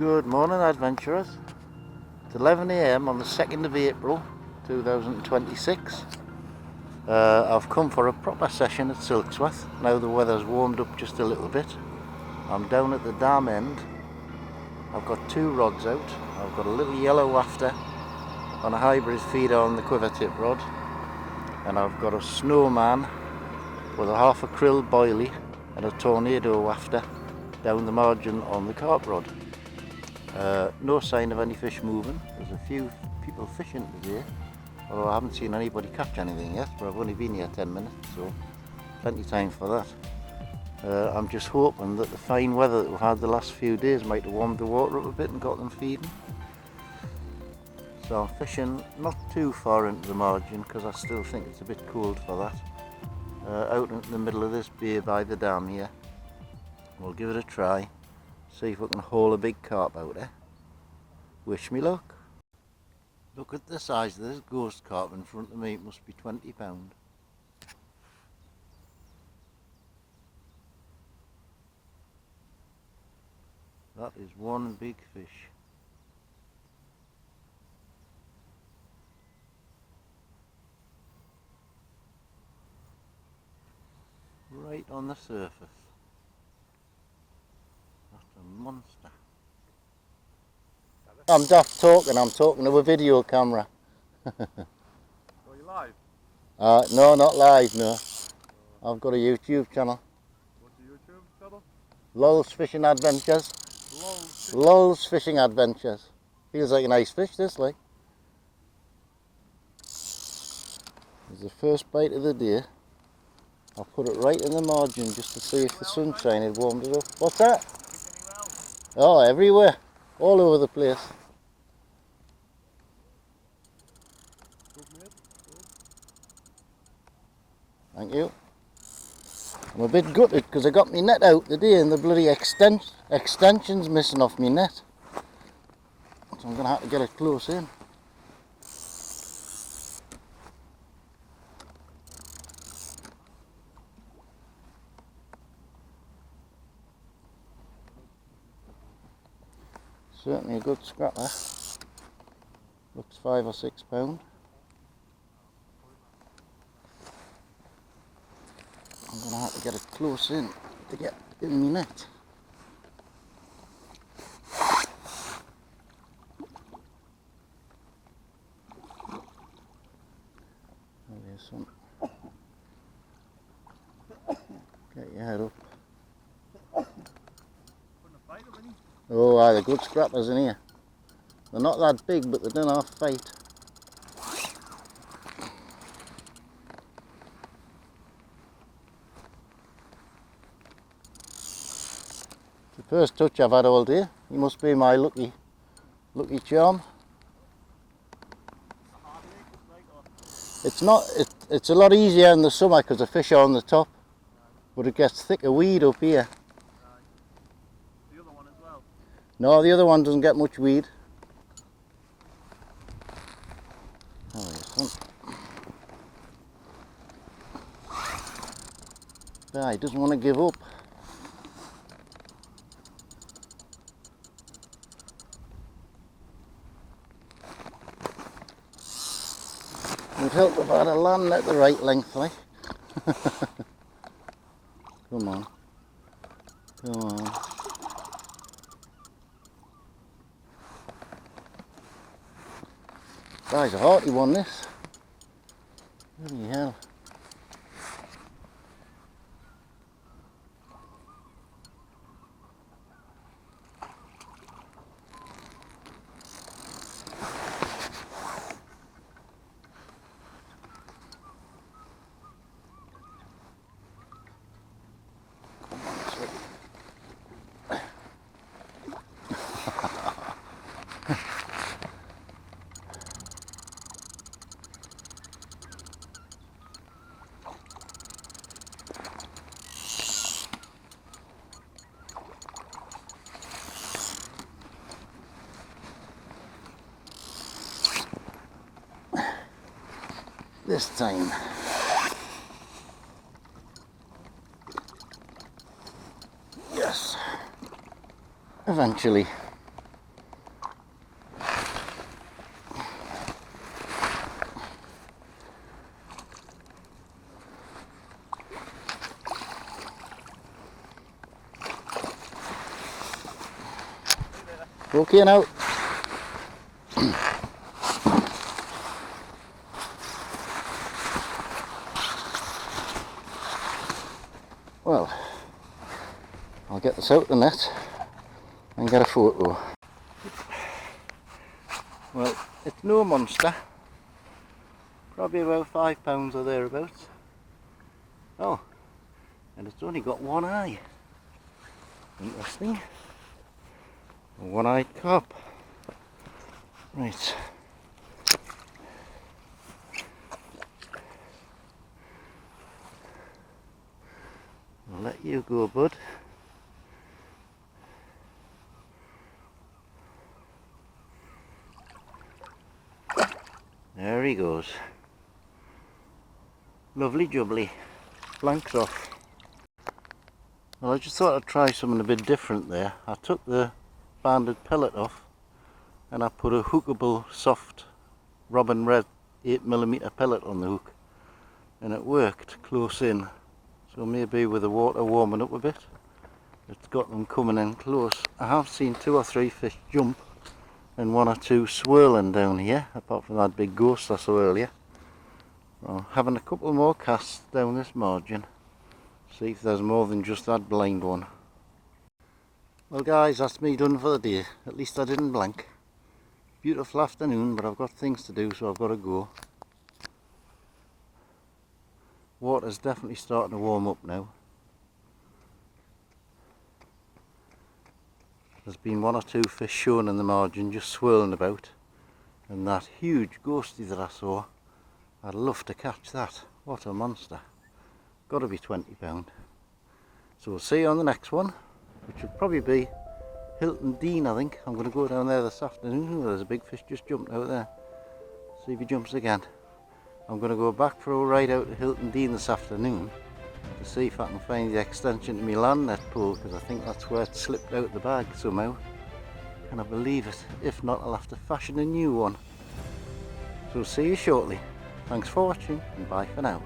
Good morning, adventurers. It's 11 AM on the 2nd of April 2026. I've come for a proper session at Silksworth. Now the weather's warmed up just a little bit. I'm down at the dam end. I've got two rods out. I've got a little yellow wafter on a hybrid feeder on the quiver tip rod, and I've got a snowman with a half a krill boilie and a tornado wafter down the margin on the carp rod. No sign of any fish moving. There's a few people fishing today, although I haven't seen anybody catch anything yet, but I've only been here 10 minutes, so plenty of time for that. I'm just hoping that the fine weather that we've had the last few days might have warmed the water up a bit and got them feeding. So I'm fishing not too far into the margin because I still think it's a bit cold for that. Out in the middle of this bay by the dam here. We'll give it a try, see if we can haul a big carp out there. Wish me luck. Look at the size of this ghost carp in front of me, it must be 20 pound. That is one big fish. Right on the surface. That's a monster. I'm daft talking, I'm talking to a video camera. Are you live? No, not live, no. I've got a YouTube channel. What's the YouTube channel? Lul's Fishing Adventures. Lul's Fishing Adventures. Feels like a nice fish, this, like. There's the first bite of the day. I'll put it right in the margin just to see if the sunshine had warmed it up. What's that? Oh, everywhere. All over the place. Thank you. I'm a bit gutted because I got my net out today and the bloody extension's missing off my net. So I'm going to have to get it close in. Certainly a good scrapper. Looks 5 or 6 pound. I'm going to have to get it close in to get in my net. Oh, there's some. Get your head up. Oh, they're good scrappers in here. They're not that big, but they don't half fight. It's the first touch I've had all day. You must be my lucky charm. It's not. It's a lot easier in the summer because the fish are on the top, but it gets thicker weed up here. The other one as well? No, the other one doesn't get much weed. Oh, there's some. Ah, he doesn't want to give up. It would help if I had a land at the right length, like. Come on. Come on. Guy's a hearty one, this. Bloody hell. This time. Yes. Eventually. Okay now. Well, I'll get this out the net and get a photo. Well, it's no monster. Probably about £5 or thereabouts. Oh, and it's only got one eye. Interesting. A one-eyed carp. Right. I'll let you go, bud. There he goes. Lovely jubbly. Blanks off. Well, I just thought I'd try something a bit different there. I took the banded pellet off and I put a hookable soft Robin Red 8mm pellet on the hook, and it worked close in. So maybe with the water warming up a bit, it's got them coming in close. I have seen 2 or 3 fish jump and 1 or 2 swirling down here, apart from that big ghost I saw earlier. Well, having a couple more casts down this margin, see if there's more than just that blind one. Well guys, that's me done for the day. At least I didn't blank. Beautiful afternoon, but I've got things to do, so I've got to go. Water's definitely starting to warm up now. There's been 1 or 2 fish shown in the margin just swirling about, and that huge ghostie that I saw, I'd love to catch that. What a monster. Got to be £20. So we'll see you on the next one, which will probably be Hilton Dean, I think. I'm going to go down there this afternoon. There's a big fish just jumped out there. See if he jumps again. I'm going to go back for a ride out to Hilton Dean this afternoon to see if I can find the extension to my land net pole, because I think that's where it slipped out the bag somehow. Can I believe it? If not, I'll have to fashion a new one. So see you shortly. Thanks for watching, and bye for now.